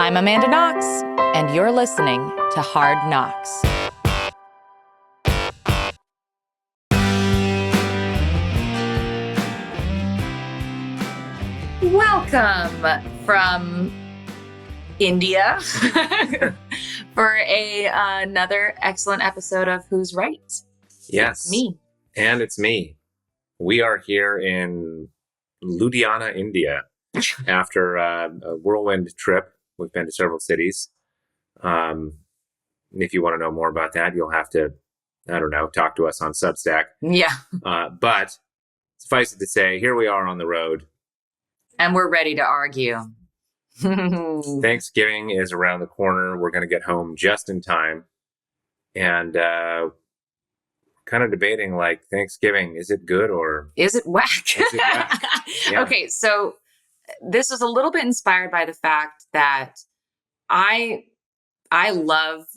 I'm Amanda Knox, and you're listening to Hard Knocks. Welcome from India for another excellent episode of Who's Right? Yes. It's me. And it's me. We are here in Ludhiana, India, after a whirlwind trip. We've been to several cities. If you want to know more about that, you'll have to, talk to us on Substack. Yeah. But suffice it to say, here we are on the road. And we're ready to argue. Thanksgiving is around the corner. We're going to get home just in time. And kind of debating, like, Thanksgiving, is it good or... Is it whack? Is it whack? Yeah. Okay, so this is a little bit inspired by the fact that I love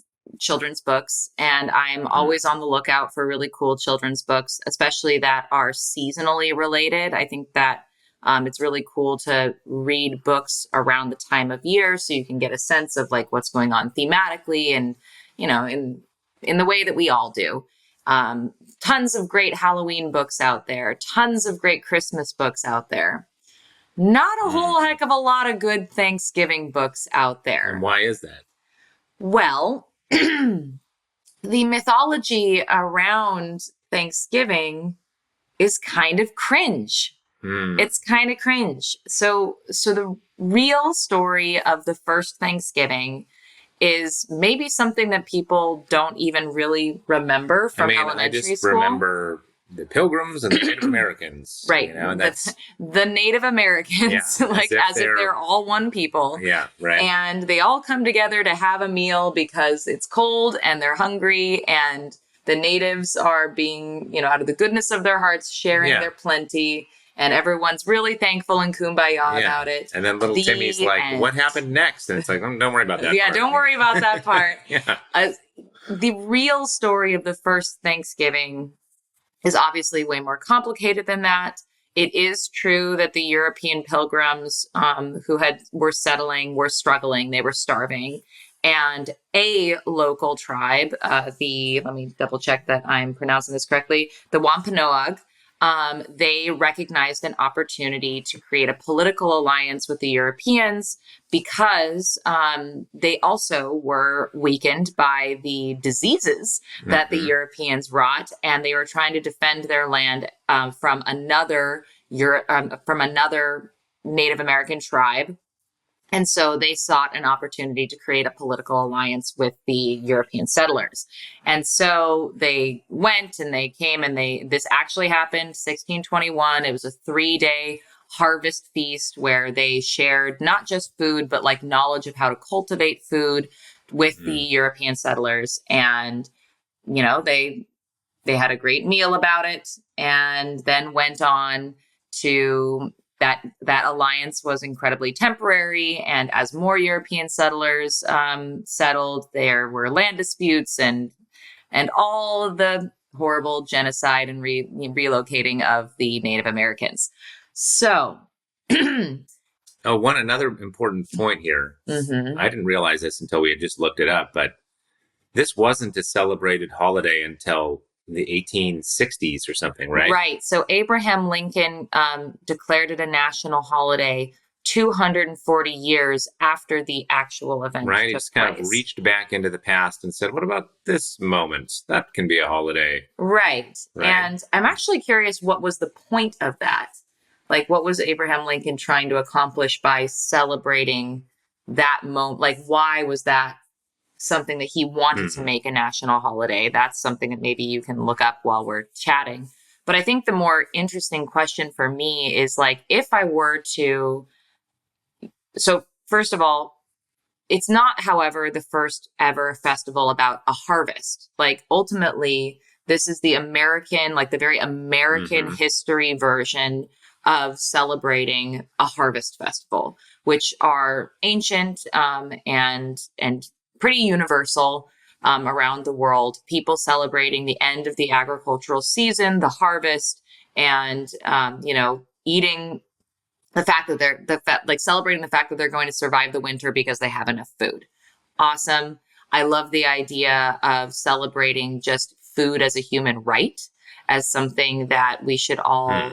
children's books, and I'm always on the lookout for really cool children's books, especially that are seasonally related. I think that it's really cool to read books around the time of year so you can get a sense of like what's going on thematically and, you know, in the way that we all do. Tons of great Halloween books out there, tons of great Christmas books out there. Not a whole heck of a lot of good Thanksgiving books out there. And why is that? Well, the mythology around Thanksgiving is kind of cringe. It's kind of cringe. So the real story of the first Thanksgiving is maybe something that people don't even really remember from elementary school. I just remember the Pilgrims and the Native Americans. Right. You know, and that's the Native Americans, yeah, like as if they're all one people. Yeah, right. And they all come together to have a meal because it's cold and they're hungry, and the natives are being, out of the goodness of their hearts, sharing their plenty. And everyone's really thankful and kumbaya about it. And then little Timmy's like, what happened next? And it's like, don't worry about that part. Don't worry about that part. Yeah. The real story of the first Thanksgiving is obviously way more complicated than that. It is true that the European pilgrims who were settling were struggling. They were starving. And a local tribe, let me double check that I'm pronouncing this correctly, the Wampanoag, they recognized an opportunity to create a political alliance with the Europeans because they also were weakened by the diseases that the Europeans wrought, and they were trying to defend their land from another Native American tribe. And so they sought an opportunity to create a political alliance with the European settlers. And so they went and they came, and this actually happened 1621. It was a 3-day harvest feast where they shared not just food, but like knowledge of how to cultivate food with the European settlers. And, they had a great meal about it, and then went on to... That alliance was incredibly temporary, and as more European settlers settled, there were land disputes and all of the horrible genocide and relocating of the Native Americans. So, another important point here. I didn't realize this until we had just looked it up, but this wasn't a celebrated holiday until the 1860s or something, right? Right. So Abraham Lincoln declared it a national holiday 240 years after the actual event right. He took just kind place. of reached back into the past and said, what about this moment? That can be a holiday. Right. And I'm actually curious, what was the point of that? Like, what was Abraham Lincoln trying to accomplish by celebrating that moment? Like, why was that something that he wanted to make a national holiday? That's something that maybe you can look up while we're chatting. But I think the more interesting question for me is, like, if I were to... So, first of all, it's not, however, the first ever festival about a harvest. Like, ultimately, this is the American, like the very American history version of celebrating a harvest festival, which are ancient and pretty universal around the world. People celebrating the end of the agricultural season, the harvest, and, eating the fact that like celebrating the fact that they're going to survive the winter because they have enough food. Awesome. I love the idea of celebrating just food as a human right, as something that we should all,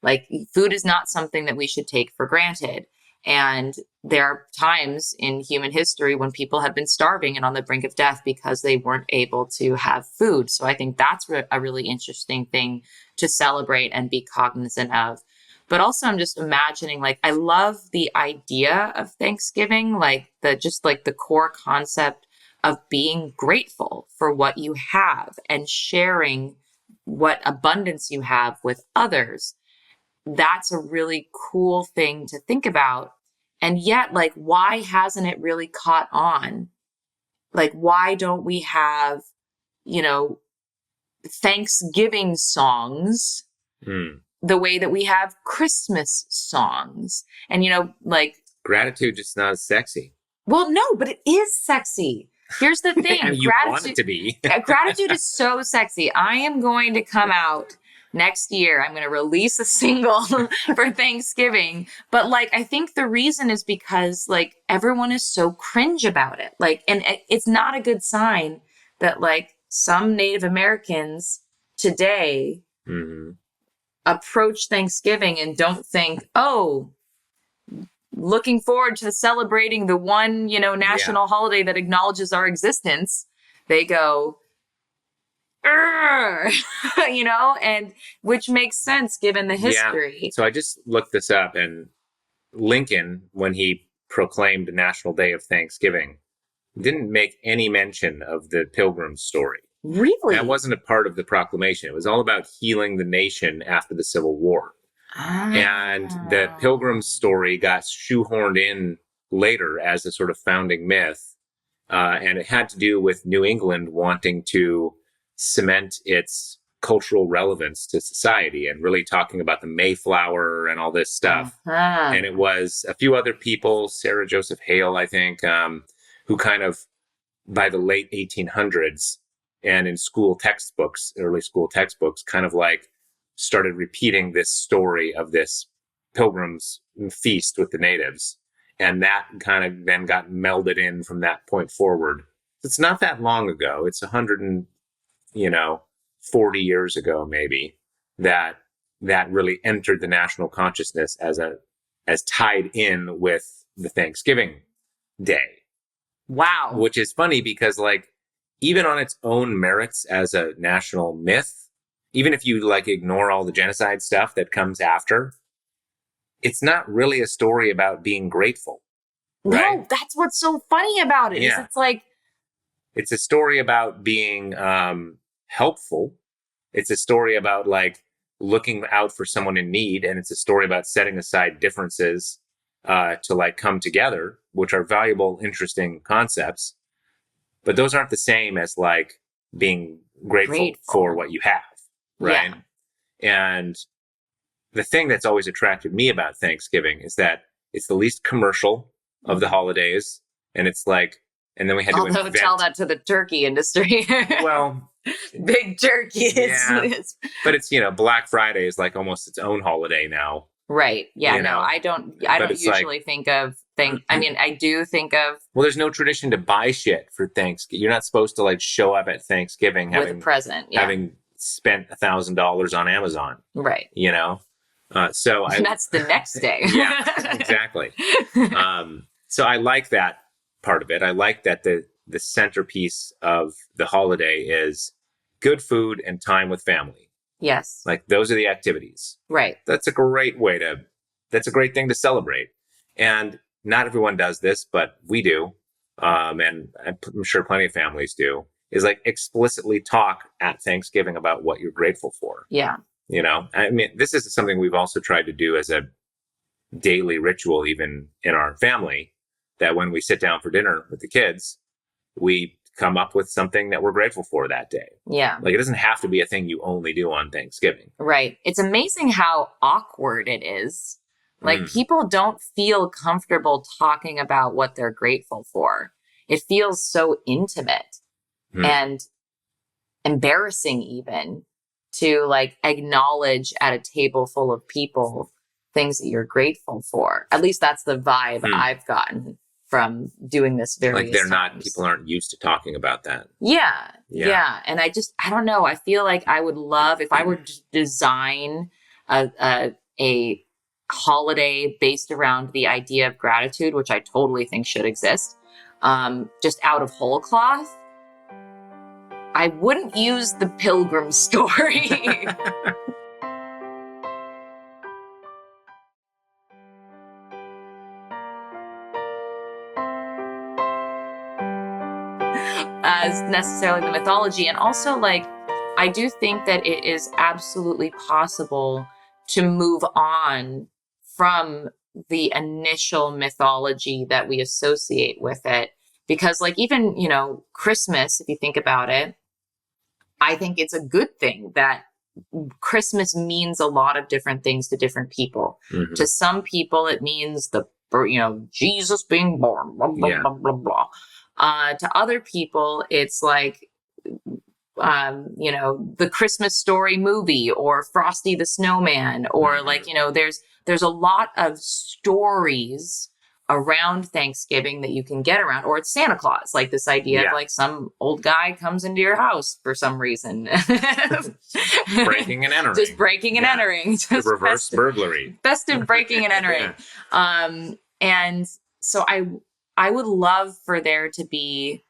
like food is not something that we should take for granted. And there are times in human history when people have been starving and on the brink of death because they weren't able to have food. So I think that's a really interesting thing to celebrate and be cognizant of. But also I'm just imagining, like, I love the idea of Thanksgiving, like the core concept of being grateful for what you have and sharing what abundance you have with others. That's a really cool thing to think about. And yet, like, why hasn't it really caught on? Like, why don't we have, Thanksgiving songs the way that we have Christmas songs? And, like, gratitude just not as sexy. Well, no, but it is sexy. Here's the thing. And you want it to be. Gratitude is so sexy. I am going to come out next year. I'm going to release a single for Thanksgiving. But like, I think the reason is because like everyone is so cringe about it. Like, and it's not a good sign that like some Native Americans today approach Thanksgiving and don't think, oh, looking forward to celebrating the one, national holiday that acknowledges our existence. They go, and which makes sense given the history. Yeah. So I just looked this up, and Lincoln, when he proclaimed National Day of Thanksgiving, didn't make any mention of the Pilgrim's story. Really? That wasn't a part of the proclamation. It was all about healing the nation after the Civil War. And the Pilgrim's story got shoehorned in later as a sort of founding myth. And it had to do with New England wanting to cement its cultural relevance to society and really talking about the Mayflower and all this stuff. And it was a few other people, Sarah Joseph Hale, I think, who kind of, by the late 1800s and in school textbooks, early school textbooks, kind of like started repeating this story of this pilgrim's feast with the natives. And that kind of then got melded in from that point forward. It's not that long ago. It's 140 years ago, maybe, that really entered the national consciousness as tied in with the Thanksgiving Day. Wow. Which is funny because like, even on its own merits as a national myth, even if you like ignore all the genocide stuff that comes after, it's not really a story about being grateful. Right? No, that's what's so funny about it. Yeah. It's like, it's a story about being helpful. It's a story about like looking out for someone in need. And it's a story about setting aside differences to like come together, which are valuable, interesting concepts. But those aren't the same as like being grateful for what you have. Right. Yeah. And the thing that's always attracted me about Thanksgiving is that it's the least commercial of the holidays. And it's like, and then we had to invent... tell that to the turkey industry. Well, big turkey. Yeah. But it's, Black Friday is like almost its own holiday now. Right. Yeah. I don't usually think of I do think of. Well, there's no tradition to buy shit for Thanksgiving. You're not supposed to like show up at Thanksgiving with a present. Yeah. Having spent $1,000 on Amazon. Right. So that's the next day. Yeah, exactly. So I like that part of it. I like that the centerpiece of the holiday is good food and time with family. Yes. Like those are the activities. Right. That's a great thing to celebrate. And not everyone does this, but we do. And I'm sure plenty of families do, is like explicitly talk at Thanksgiving about what you're grateful for. Yeah. This is something we've also tried to do as a daily ritual, even in our family, that when we sit down for dinner with the kids, we come up with something that we're grateful for that day. Yeah. Like it doesn't have to be a thing you only do on Thanksgiving. Right. It's amazing how awkward it is. Like people don't feel comfortable talking about what they're grateful for. It feels so intimate and embarrassing even to like acknowledge at a table full of people things that you're grateful for. At least that's the vibe I've gotten from doing this various times. People aren't used to talking about that. Yeah. And I don't know. I feel like I would love, if I were to design a holiday based around the idea of gratitude, which I totally think should exist, just out of whole cloth, I wouldn't use the Pilgrim story. As necessarily the mythology. And also, like, I do think that it is absolutely possible to move on from the initial mythology that we associate with it. Because, like, even, you know, Christmas, if you think about it, I think it's a good thing that Christmas means a lot of different things to different people. Mm-hmm. To some people, it means Jesus being born, blah, blah, blah, blah, blah. To other people, it's like, the Christmas Story movie or Frosty the Snowman, or like, there's a lot of stories around Thanksgiving that you can get around, or it's Santa Claus, like this idea of like some old guy comes into your house for some reason. Breaking and entering. Just breaking and entering. Just reverse burglary. Festive breaking and entering. And so I would love for there to be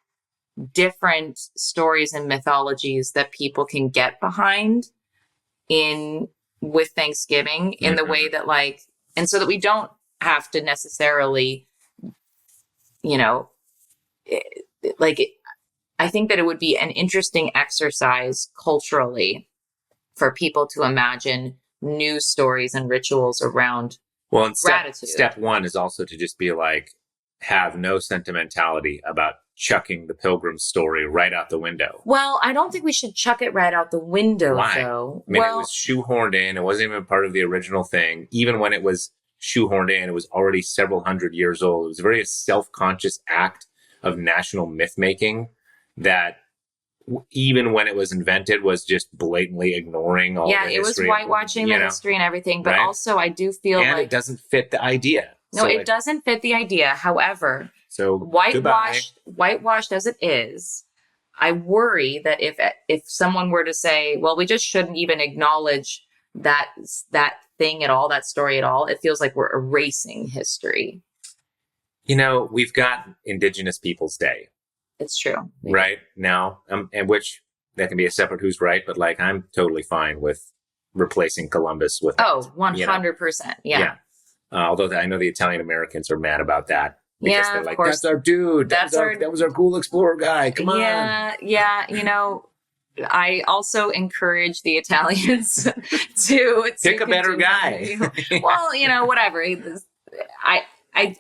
different stories and mythologies that people can get behind with Thanksgiving in the way that, like, and so that we don't have to necessarily, I think that it would be an interesting exercise culturally for people to imagine new stories and rituals around gratitude. Step one is also to just be like, have no sentimentality about chucking the Pilgrim story right out the window. Well, I don't think we should chuck it right out the window, Why? though. I mean, it was shoehorned in. It wasn't even part of the original thing. Even when it was shoehorned in, it was already several hundred years old. It was a very self-conscious act of national myth-making that even when it was invented was just blatantly ignoring all the history. Yeah, it was whitewashing the history and everything. But also I do feel like... it doesn't fit the idea. No, it doesn't fit the idea. However, whitewashed as it is, I worry that if someone were to say, well, we just shouldn't even acknowledge that thing at all, that story at all, it feels like we're erasing history. We've got Indigenous Peoples Day. It's true. Right now, and which that can be a separate who's right, but like I'm totally fine with replacing Columbus with 100%. Yeah. Although I know the Italian Americans are mad about that. Because they're like, course. That's our dude. That was our cool explorer guy. Come on. Yeah. I also encourage the Italians to pick a better guy. Well, whatever. I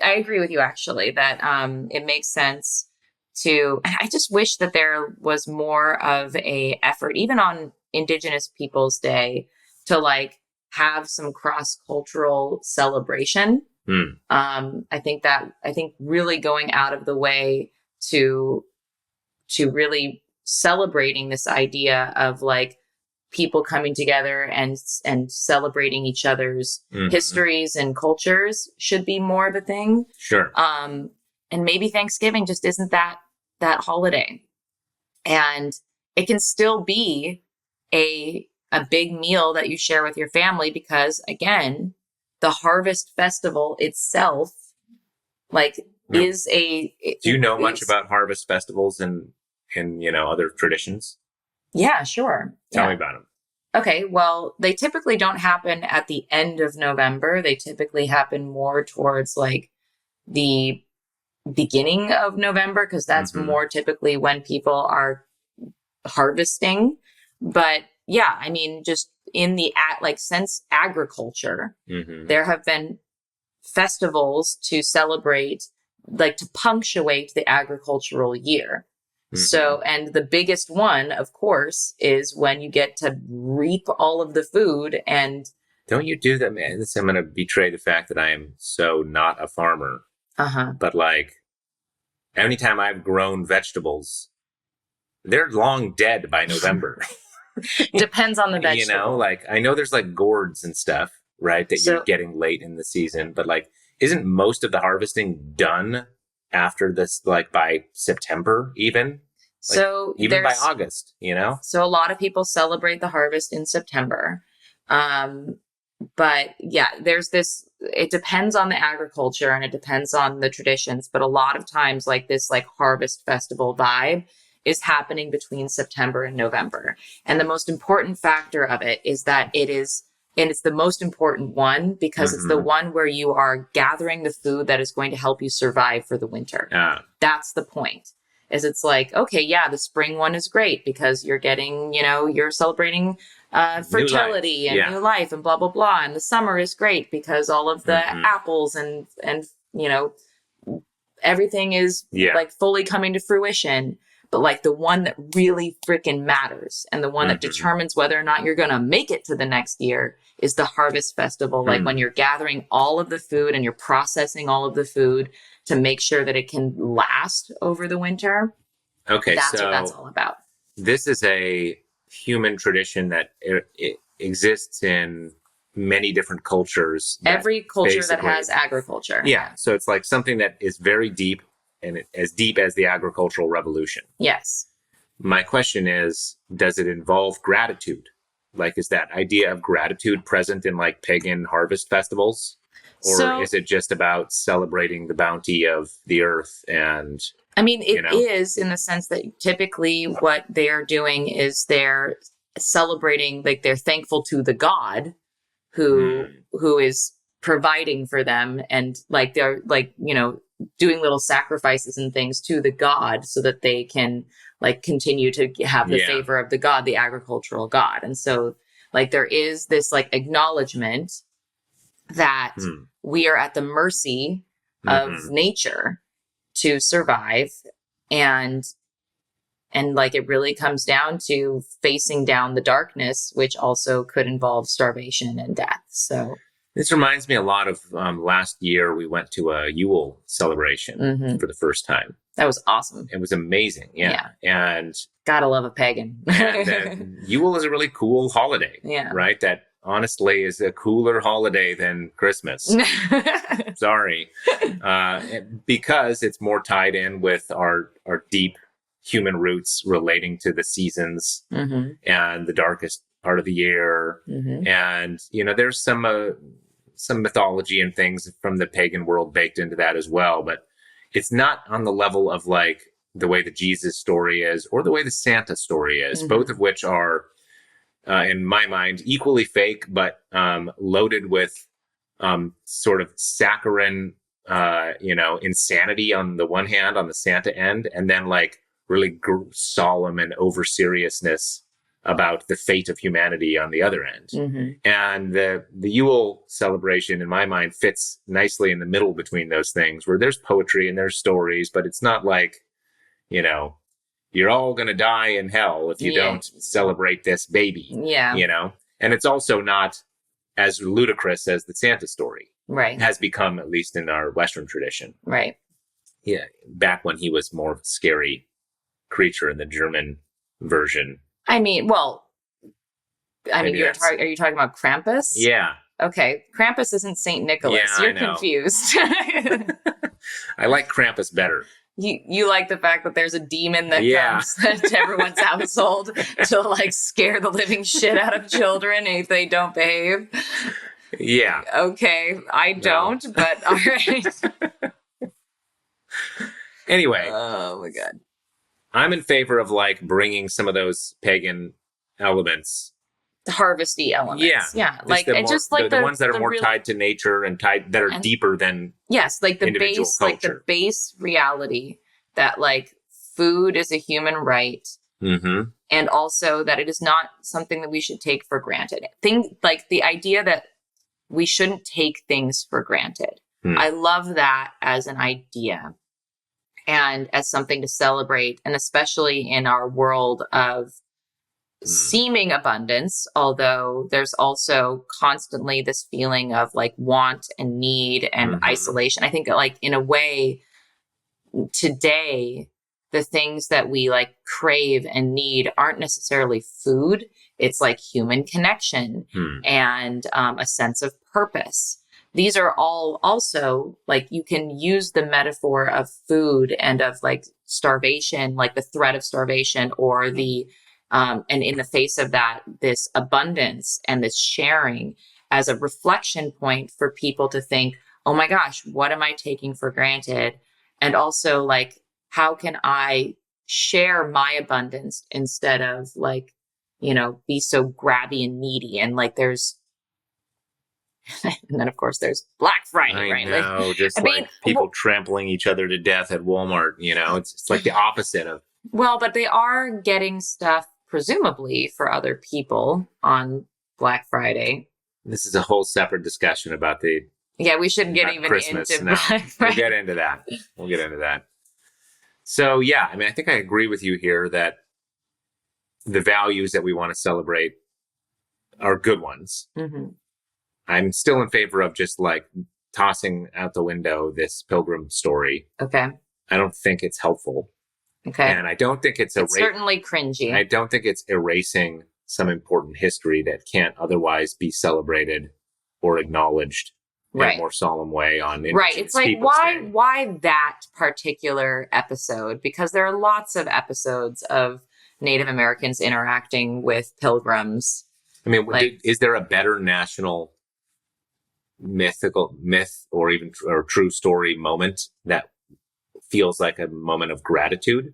agree with you, actually, that it makes sense to. I just wish that there was more of a effort, even on Indigenous Peoples Day, to like have some cross-cultural celebration. I think really going out of the way to really celebrating this idea of like people coming together and celebrating each other's histories and cultures should be more of a thing. Sure. And maybe Thanksgiving just isn't that holiday, and it can still be a big meal that you share with your family, because again, the harvest festival itself, is a... Do you know much about harvest festivals and other traditions? Yeah, sure. Tell me about them. Okay, well, they typically don't happen at the end of November. They typically happen more towards like the beginning of November, because that's more typically when people are harvesting. But yeah, I mean, just in the since agriculture, there have been festivals to celebrate, like to punctuate the agricultural year. So, and the biggest one, of course, is when you get to reap all of the food. And don't you do that, man? I'm going to betray the fact that I am so not a farmer. But like, anytime I've grown vegetables, they're long dead by November. Depends on the vegetable. I know there's like gourds and stuff. right? That you're getting late in the season, but like, isn't most of the harvesting done after this, like by September, even? Like, so even by August, you know? So a lot of people celebrate the harvest in September. But yeah, there's this, it depends on the agriculture and it depends on the traditions. But a lot of times like this, like harvest festival vibe is happening between September and November. And the most important factor of it is that it is, and it's the most important one because it's the one where you are gathering the food that is going to help you survive for the winter. That's the point. Is it's like, okay, yeah, the spring one is great because you're getting, you know, you're celebrating fertility and new life and blah, blah, blah. And the summer is great because all of the apples and, you know, everything is like fully coming to fruition. But like the one that really freaking matters and the one that determines whether or not you're going to make it to the next year is the harvest festival. Like when you're gathering all of the food and you're processing all of the food to make sure that it can last over the winter. Okay, that's what that's all about. This is a human tradition that it exists in many different cultures. Every culture that has agriculture. Yeah, so it's like something that is very deep and as deep as the agricultural revolution. Yes. My question is, does it involve gratitude? Like, is that idea of gratitude present in like pagan harvest festivals? Or is it just about celebrating the bounty of the earth? And I mean, it is in the sense that typically what they are doing is they're celebrating, like they're thankful to the god who is providing for them. And like, they're like, you know, doing little sacrifices and things to the god so that they can like continue to have the favor of the god, the agricultural god. And so like, there is this like acknowledgement that we are at the mercy of nature to survive. And like, it really comes down to facing down the darkness, which also could involve starvation and death. So this reminds me a lot of last year we went to a Yule celebration for the first time. That was awesome. It was amazing. Yeah. And gotta love a pagan. And Yule is a really cool holiday. Yeah. Right? That honestly is a cooler holiday than Christmas. Sorry. Because it's more tied in with our deep human roots relating to the seasons and the darkest part of the year. And, you know, there's some mythology and things from the pagan world baked into that as well. But it's not on the level of like the way the Jesus story is or the way the Santa story is, both of which are, in my mind, equally fake, but loaded with sort of saccharine, insanity on the one hand, on the Santa end, and then like really solemn and over seriousness about the fate of humanity on the other end. And the Yule celebration, in my mind, fits nicely in the middle between those things, where there's poetry and there's stories, but it's not like, you know, you're all going to die in hell if you don't celebrate this baby. Yeah. You know? And it's also not as ludicrous as the Santa story. Right. It has become, at least in our Western tradition. Right. Yeah. Back when he was more of a scary creature in the German version. I mean, are you talking about Krampus? Yeah. Okay. Krampus isn't Saint Nicholas. Yeah, You're confused. I like Krampus better. You like the fact that there's a demon that comes to everyone's household to like scare the living shit out of children if they don't behave. Yeah. Okay. I don't, but all right. Anyway. Oh my God. I'm in favor of like bringing some of those pagan elements. The harvesty elements. Yeah. Yeah. Like, and just like the ones that are more tied to nature and that are deeper than like the base, culture. like the base reality that like food is a human right. And also that it is not something that we should take for granted. Like the idea that we shouldn't take things for granted. I love that as an idea and as something to celebrate. And especially in our world of seeming abundance, although there's also constantly this feeling of like want and need and isolation. I think like in a way today, the things that we like crave and need aren't necessarily food. It's like human connection and a sense of purpose. These are all also like you can use the metaphor of food and of like starvation, like the threat of starvation or the, and in the face of that, this abundance and this sharing as a reflection point for people to think, oh my gosh, what am I taking for granted? And also like, how can I share my abundance instead of like, you know, be so grabby and needy? And like, there's, and then of course there's Black Friday, right? I know, Like, just I mean, like people trampling each other to death at Walmart, you know, it's like the opposite of. well, but they are getting stuff presumably for other people on Black Friday. This is a whole separate discussion about the. Yeah, we shouldn't get even Christmas. into No, Black we'll Friday. get into that. We'll get into that. So yeah, I mean, I think I agree with you here that the values that we want to celebrate are good ones. Mm-hmm. I'm still in favor of just like tossing out the window this pilgrim story. Okay. I don't think it's helpful. Okay. And I don't think it's certainly cringy. I don't think it's erasing some important history that can't otherwise be celebrated or acknowledged in a more solemn way on right. It's like why that particular episode? Because there are lots of episodes of Native Americans interacting with pilgrims. I mean, like, is there a better national myth or even or true story moment that feels like a moment of gratitude?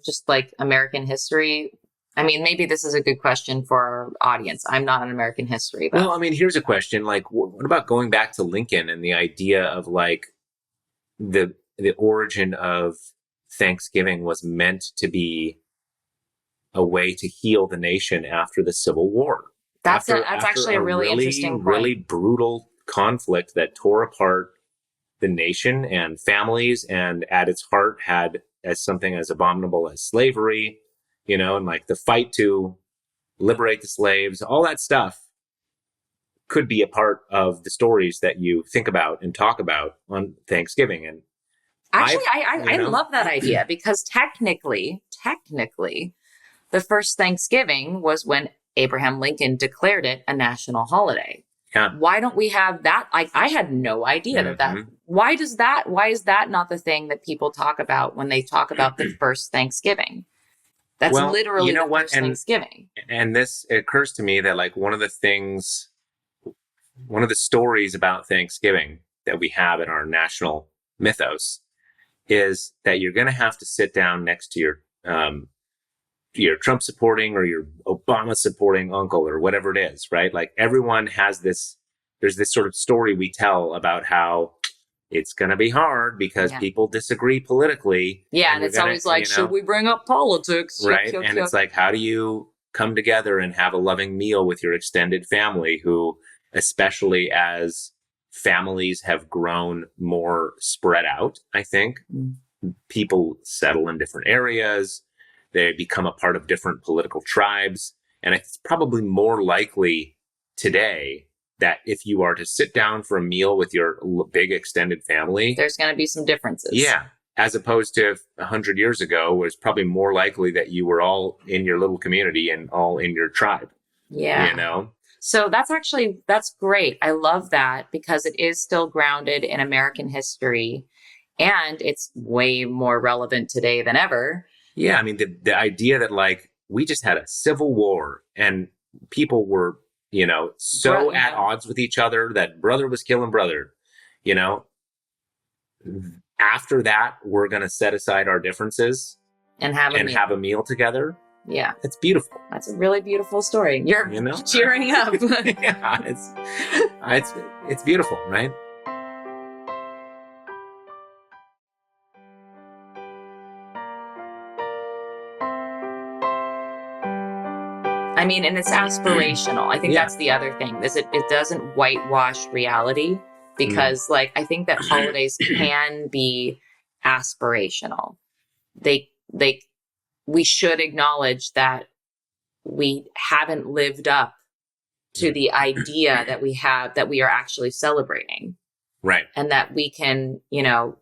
Just like American history. I mean, maybe this is a good question for our audience. I'm not an American history. But... Well, I mean, here's a question. Like, what about going back to Lincoln and the idea of like the origin of Thanksgiving was meant to be a way to heal the nation after the Civil War. That's actually a really interesting point. Really brutal conflict that tore apart the nation and families, and at its heart had as something as abominable as slavery, you know, and like the fight to liberate the slaves, all that stuff could be a part of the stories that you think about and talk about on Thanksgiving. And actually, I love that idea because technically, the first Thanksgiving was when Abraham Lincoln declared it a national holiday. Yeah. Why don't we have that? I had no idea that why is that not the thing that people talk about when they talk about the first Thanksgiving? That's literally the first Thanksgiving. And this occurs to me that like one of the stories about Thanksgiving that we have in our national mythos is that you're going to have to sit down next to your Trump supporting or your Obama supporting uncle or whatever it is, right? Like everyone has there's this sort of story we tell about how it's going to be hard because people disagree politically. Yeah. And it's always like, should we bring up politics? Right. And it's like, how do you come together and have a loving meal with your extended family who, especially as families have grown more spread out, I think people settle in different areas. They become a part of different political tribes. And it's probably more likely today that if you are to sit down for a meal with your big extended family, there's going to be some differences. Yeah. As opposed to 100 years ago, was probably more likely that you were all in your little community and all in your tribe. Yeah. You know? So that's great. I love that because it is still grounded in American history and it's way more relevant today than ever. Yeah. I mean, the idea that like we just had a civil war and people were, you know, so at odds with each other that brother was killing brother, you know. After that, we're going to set aside our differences and have a meal together. Yeah. It's beautiful. That's a really beautiful story. You're cheering up. Yeah, it's beautiful, right? I mean, and it's aspirational. I think that's the other thing. Is it doesn't whitewash reality because like I think that holidays can be aspirational. We should acknowledge that we haven't lived up to the idea that we are actually celebrating. Right. And that we can, you know,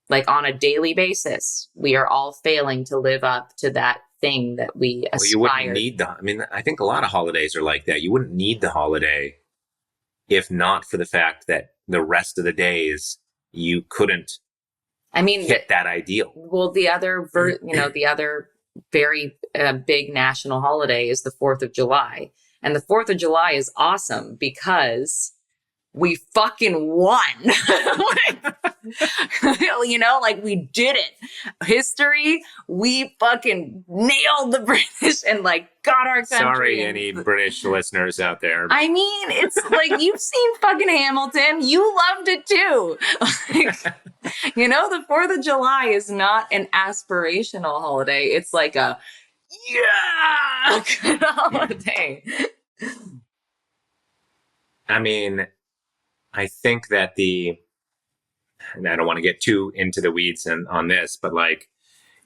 like on a daily basis, we are all failing to live up to that thing that we aspire. Well, you wouldn't need I think a lot of holidays are like that. You wouldn't need the holiday if not for the fact that the rest of the days you couldn't hit that ideal. Well, the other, the other very big national holiday is the 4th of July. And the 4th of July is awesome because we fucking won. Like we did it. History, we fucking nailed the British and like got our country. Sorry, any British listeners out there. I mean, it's like you've seen fucking Hamilton. You loved it too. The 4th of July is not an aspirational holiday. It's like a good holiday. I mean, I think that and I don't want to get too into the weeds on this, but like,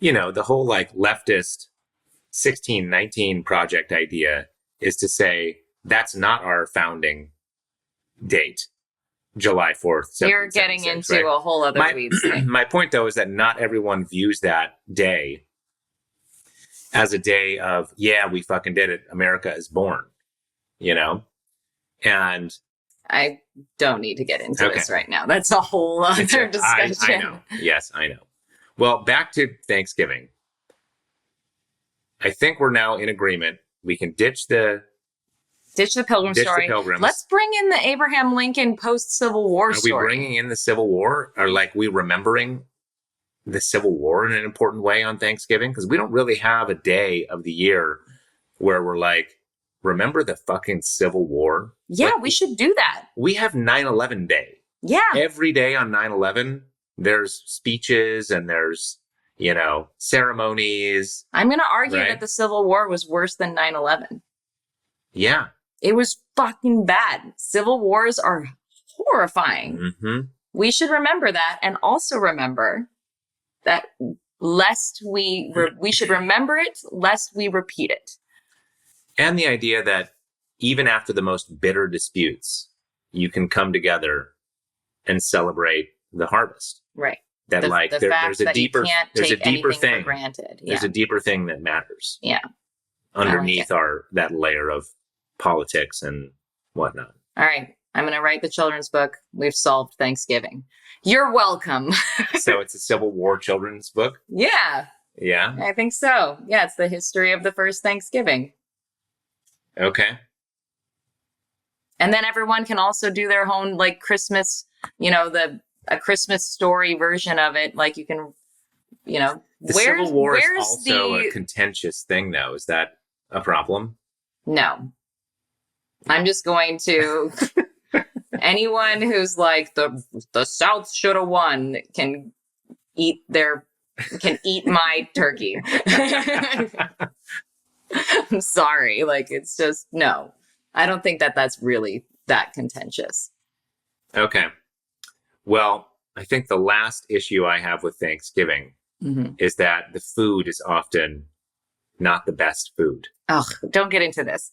the whole like leftist 1619 project idea is to say that's not our founding date, July 4th. You're getting into a whole other weeds thing. My point, though, is that not everyone views that day as a day of, yeah, we fucking did it. America is born, And I don't need to get into this right now. That's a whole other discussion. I know. Yes, I know. Well, back to Thanksgiving. I think we're now in agreement. We can ditch the Pilgrim story. Let's bring in the Abraham Lincoln post-Civil War story. Are we bringing in the Civil War? Or like we remembering the Civil War in an important way on Thanksgiving? Because we don't really have a day of the year where we're like, remember the fucking Civil War? Yeah, we should do that. We have 9/11 Day. Yeah. Every day on 9/11, there's speeches and there's, ceremonies. I'm going to argue that the Civil War was worse than 9/11. Yeah. It was fucking bad. Civil wars are horrifying. Mm-hmm. We should remember that, and also remember that we should remember it lest we repeat it. And the idea that even after the most bitter disputes, you can come together and celebrate the harvest. Right. That there's a deeper thing. For granted. Yeah. There's a deeper thing that matters. Yeah. Underneath that layer of politics and whatnot. All right. I'm going to write the children's book. We've solved Thanksgiving. You're welcome. So it's a Civil War children's book? Yeah. Yeah? I think so. Yeah, it's the history of the first Thanksgiving. Okay. And then everyone can also do their own like Christmas, a Christmas story version of it. Like you can, The Civil War is also a contentious thing, though. Is that a problem? No. I'm just going to anyone who's like the South should have won can eat my turkey. I'm sorry. Like, it's just, no. I don't think that's really that contentious. Okay. Well, I think the last issue I have with Thanksgiving is that the food is often not the best food. Oh, don't get into this.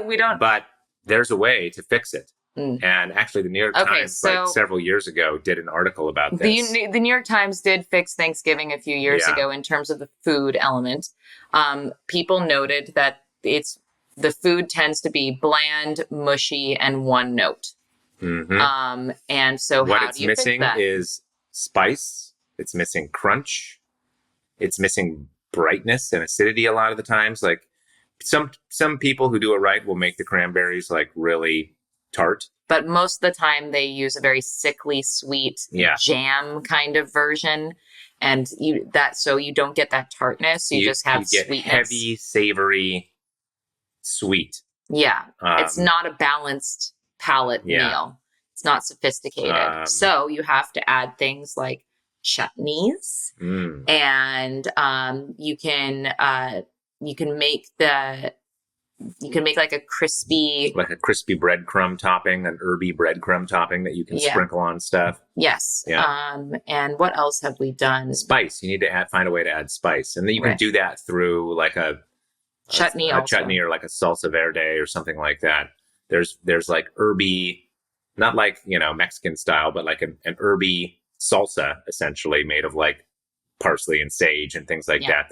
We don't. But there's a way to fix it. And actually, the New York Times, several years ago, did an article about this. The New York Times did fix Thanksgiving a few years ago in terms of the food element. People noted that the food tends to be bland, mushy, and one note. Mm-hmm. And so how do you fix that? What it's missing is spice. It's missing crunch. It's missing brightness and acidity a lot of the times. Like some people who do it right will make the cranberries like really tart. But most of the time they use a very sickly sweet jam kind of version. And you don't get that tartness. You just have sweetness. Heavy, savory, sweet. Yeah. It's not a balanced palate meal. It's not sophisticated. So you have to add things like chutneys, and you can make like a crispy breadcrumb topping, an herby breadcrumb topping that you can sprinkle on stuff. Yes. Yeah. And what else have we done? Spice. You need to find a way to add spice, and then you can do that through like a chutney, chutney or like a salsa verde or something like that. There's like herby, not like Mexican style, but like an herby salsa, essentially made of like parsley and sage and things like that.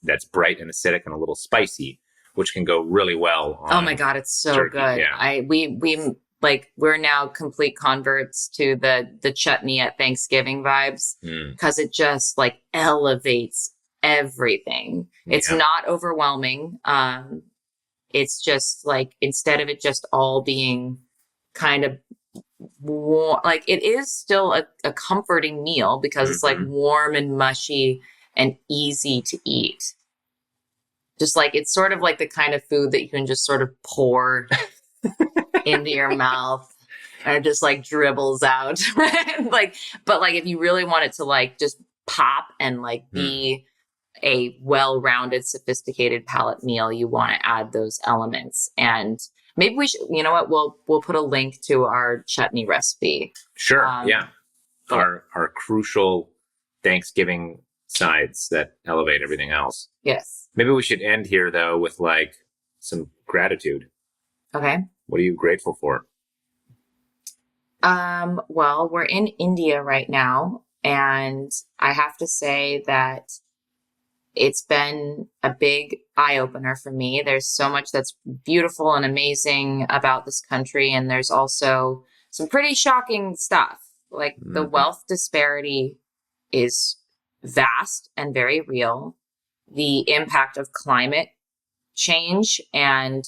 That's bright and acidic and a little spicy, which can go really well on oh my God, it's so turkey. good. Yeah. We like, we're now complete converts to the chutney at Thanksgiving vibes, because it just like elevates everything. It's not overwhelming. It's just like, instead of it just all being kind of like, it is still a comforting meal because it's like warm and mushy and easy to eat. Just like, it's sort of like the kind of food that you can just sort of pour into your mouth and it just like dribbles out. Like, but like, if you really want it to like just pop and like be a well-rounded, sophisticated palate meal, you want to add those elements. And maybe we should, you know what, we'll put a link to our chutney recipe. Sure. Our crucial Thanksgiving sides that elevate everything else. Yes. Maybe we should end here though with like some gratitude. Okay. What are you grateful for? Well, we're in India right now, and I have to say that it's been a big eye-opener for me. There's so much that's beautiful and amazing about this country, and there's also some pretty shocking stuff. Like, the wealth disparity is vast and very real. The impact of climate change and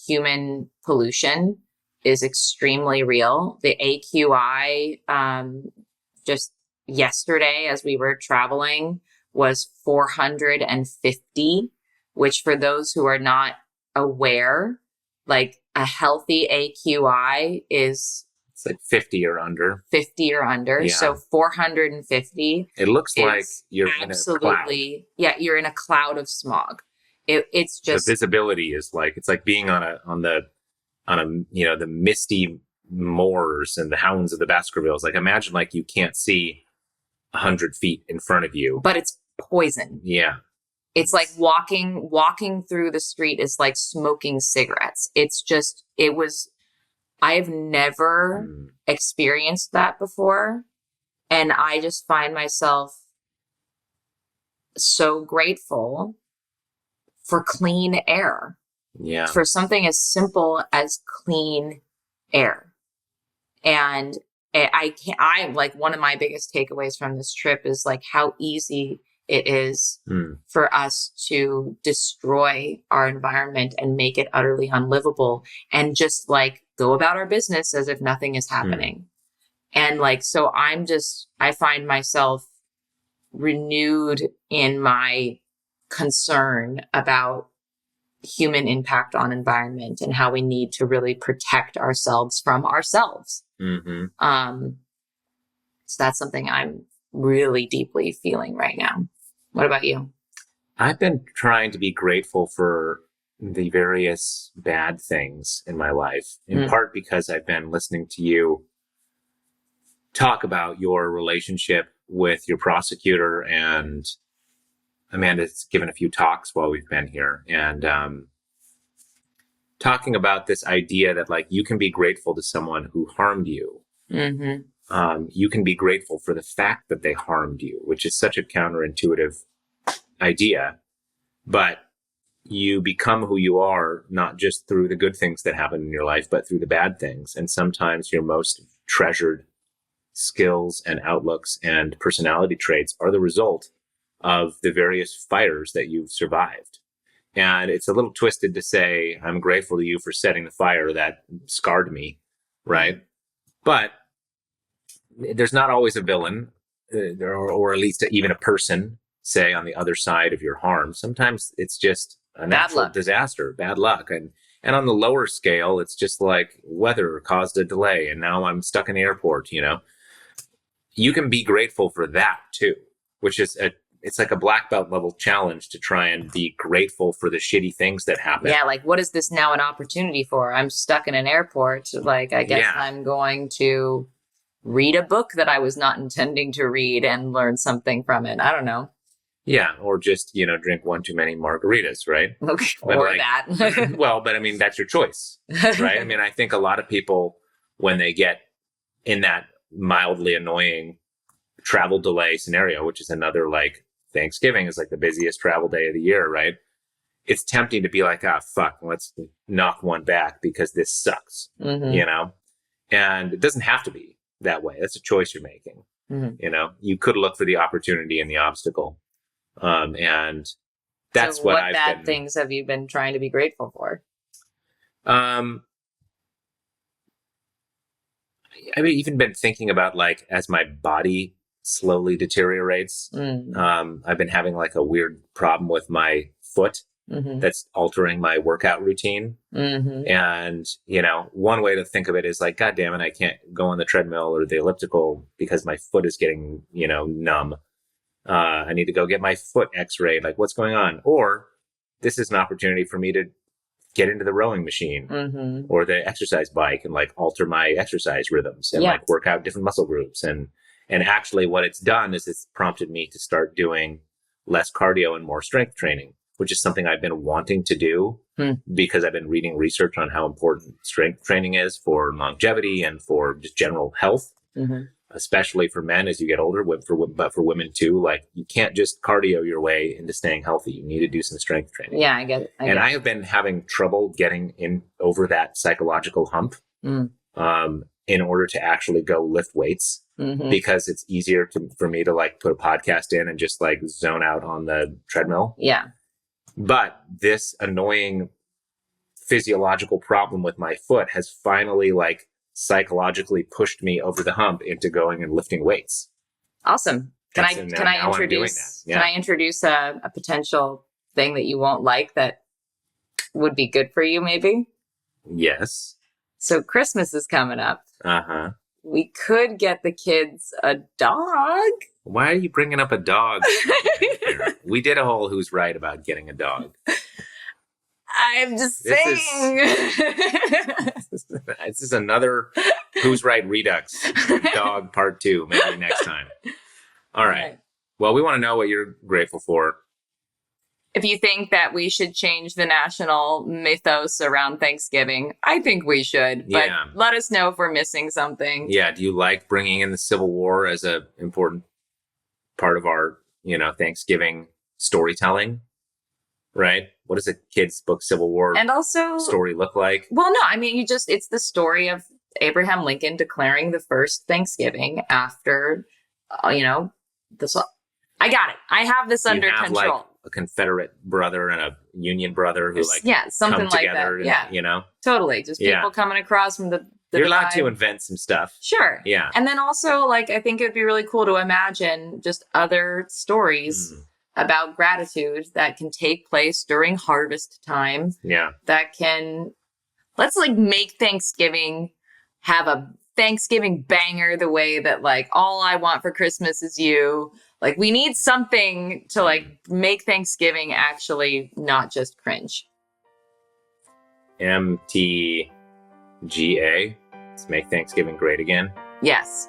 human pollution is extremely real. The AQI, just yesterday as we were traveling, was 450, which, for those who are not aware, like, a healthy AQI is... It's like 50 or under. 50 or under. Yeah. So 450. It looks like you're absolutely, in a cloud. Yeah, you're in a cloud of smog. It's just... The visibility is like, it's like being on the the misty moors and the hounds of the Baskervilles. Like, imagine like you can't see 100 feet in front of you. But it's poison. Yeah. It's like walking through the street is like smoking cigarettes. I've never experienced that before. And I just find myself so grateful for clean air. Yeah. For something as simple as clean air. And I like, one of my biggest takeaways from this trip is like how easy it is for us to destroy our environment and make it utterly unlivable and just like go about our business as if nothing is happening. And like, so I find myself renewed in my concern about human impact on environment and how we need to really protect ourselves from ourselves. So that's something I'm really deeply feeling right now. What about you? I've been trying to be grateful for the various bad things in my life, in part because I've been listening to you talk about your relationship with your prosecutor, and Amanda's given a few talks while we've been here, and talking about this idea that like you can be grateful to someone who harmed you. You can be grateful for the fact that they harmed you, which is such a counterintuitive idea, but you become who you are, not just through the good things that happen in your life, but through the bad things. And sometimes your most treasured skills and outlooks and personality traits are the result of the various fires that you've survived. And it's a little twisted to say, I'm grateful to you for setting the fire that scarred me, right? But there's not always a villain, or at least even a person, say, on the other side of your harm. Sometimes it's just a natural disaster, bad luck. And on the lower scale, it's just like weather caused a delay and now I'm stuck in the airport, You can be grateful for that too, which is it's like a black belt level challenge to try and be grateful for the shitty things that happen. Yeah, like, what is this now an opportunity for? I'm stuck in an airport. Like, I guess I'm going to read a book that I was not intending to read and learn something from it. I don't know. Yeah, or just, drink one too many margaritas, right? Okay, or that. Well, but I mean, that's your choice, right? I mean, I think a lot of people, when they get in that mildly annoying travel delay scenario, which is another like Thanksgiving is like the busiest travel day of the year, right? It's tempting to be like, ah, fuck, let's knock one back because this sucks, you know? And it doesn't have to be that way. That's a choice you're making. You know, you could look for the opportunity in the obstacle. And that's so what I've bad been, things have you been trying to be grateful for? I've even been thinking about like as my body slowly deteriorates, I've been having like a weird problem with my foot that's altering my workout routine. And, you know, one way to think of it is like, God damn it, I can't go on the treadmill or the elliptical because my foot is getting, you know, numb. I need to go get my foot x-rayed. Like, what's going on? Or this is an opportunity for me to get into the rowing machine or the exercise bike and like alter my exercise rhythms and like work out different muscle groups. And actually what it's done is it's prompted me to start doing less cardio and more strength training, which is something I've been wanting to do because I've been reading research on how important strength training is for longevity and for just general health, especially for men as you get older, but for women too. Like you can't just cardio your way into staying healthy. You need to do some strength training. Yeah, I get it. I have been having trouble getting in over that psychological hump in order to actually go lift weights because it's easier for me to like put a podcast in and just like zone out on the treadmill. Yeah. But this annoying physiological problem with my foot has finally like psychologically pushed me over the hump into going and lifting weights. Awesome. Can I introduce a potential thing that you won't like that would be good for you maybe? Yes. So Christmas is coming up. We could get the kids a dog. Why are you bringing up a dog? We did a whole Who's Right about getting a dog. I'm just saying. This is another Who's Right Redux dog part 2, maybe next time. All right. Well, we want to know what you're grateful for. If you think that we should change the national mythos around Thanksgiving, I think we should. But let us know if we're missing something. Yeah. Do you like bringing in the Civil War as an important part of our, you know, Thanksgiving storytelling? Right? What does a kid's book Civil War and also story look like? Well, no, I mean, it's the story of Abraham Lincoln declaring the first Thanksgiving after, you know, I got it. I have this under control. Like a Confederate brother and a Union brother who like something come like together that. Yeah, and, you know, totally. Just people coming across from the you're allowed to invent some stuff. Sure. Yeah. And then also, like, I think it'd be really cool to imagine just other stories about gratitude that can take place during harvest time. Yeah. Let's like make Thanksgiving have a Thanksgiving banger the way that like all I want for Christmas is you. Like we need something to like make Thanksgiving actually not just cringe. MTGA. Let's make Thanksgiving great again. Yes.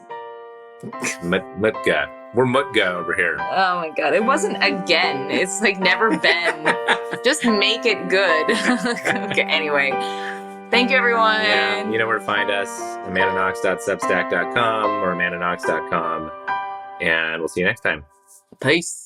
Mutka. We're Mutka over here. Oh my God. It wasn't again. It's like never been. Just make it good. Okay, anyway. Thank you, everyone. Yeah, you know where to find us. AmandaKnox.substack.com or AmandaKnox.com. And we'll see you next time. Peace.